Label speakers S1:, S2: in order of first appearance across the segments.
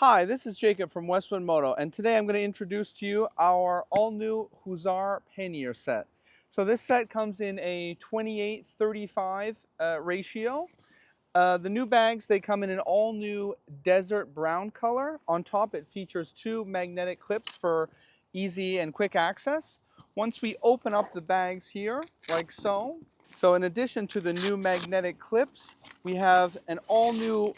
S1: Hi, this is Jacob from Westwind Moto, and today I'm going to introduce to you our all-new Hussar pannier set. So this set comes in a 28-35 ratio. The new bags, they come in an all-new desert brown color. On top, it features two magnetic clips for easy and quick access. Once we open up the bags here, like so, in addition to the new magnetic clips, we have an all-new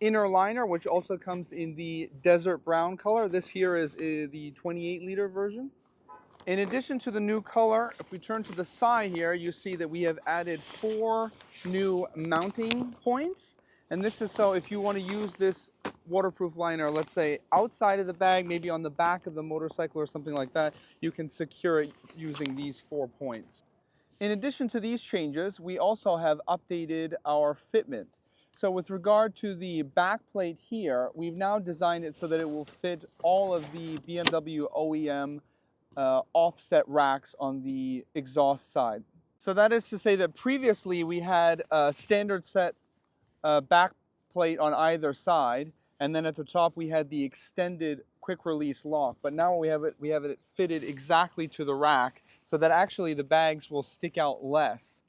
S1: inner liner, which also comes in the desert brown color. This here is the 28-liter version. In addition to the new color, if we turn to the side here, you see that we have added 4 new mounting points. And this is so if you want to use this waterproof liner, let's say outside of the bag, maybe on the back of the motorcycle or something like that, you can secure it using these 4 points. In addition to these changes, we also have updated our fitment. So with regard to the back plate here, we've now designed it so that it will fit all of the BMW OEM offset racks on the exhaust side. So that is to say that previously we had a standard set back plate on either side, and then at the top we had the extended quick release lock. But now we have it fitted exactly to the rack so that actually the bags will stick out less.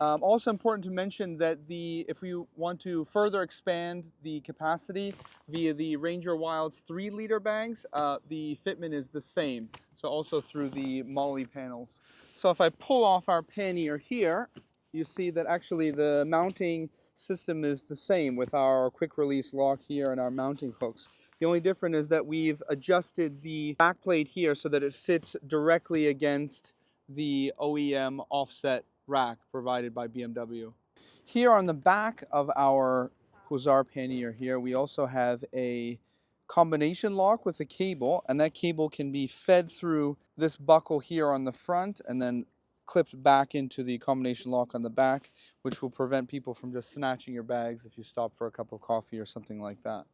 S1: Also important to mention that if we want to further expand the capacity via the Ranger Wild's 3-liter bags, the fitment is the same, so also through the MOLLE panels. So if I pull off our pannier here, you see that actually the mounting system is the same with our quick release lock here and our mounting hooks. The only difference is that we've adjusted the back plate here so that it fits directly against the OEM offset rack provided by BMW. Here on the back of our Hussar pannier here, we also have a combination lock with a cable, and that cable can be fed through this buckle here on the front and then clipped back into the combination lock on the back, which will prevent people from just snatching your bags if you stop for a cup of coffee or something like that.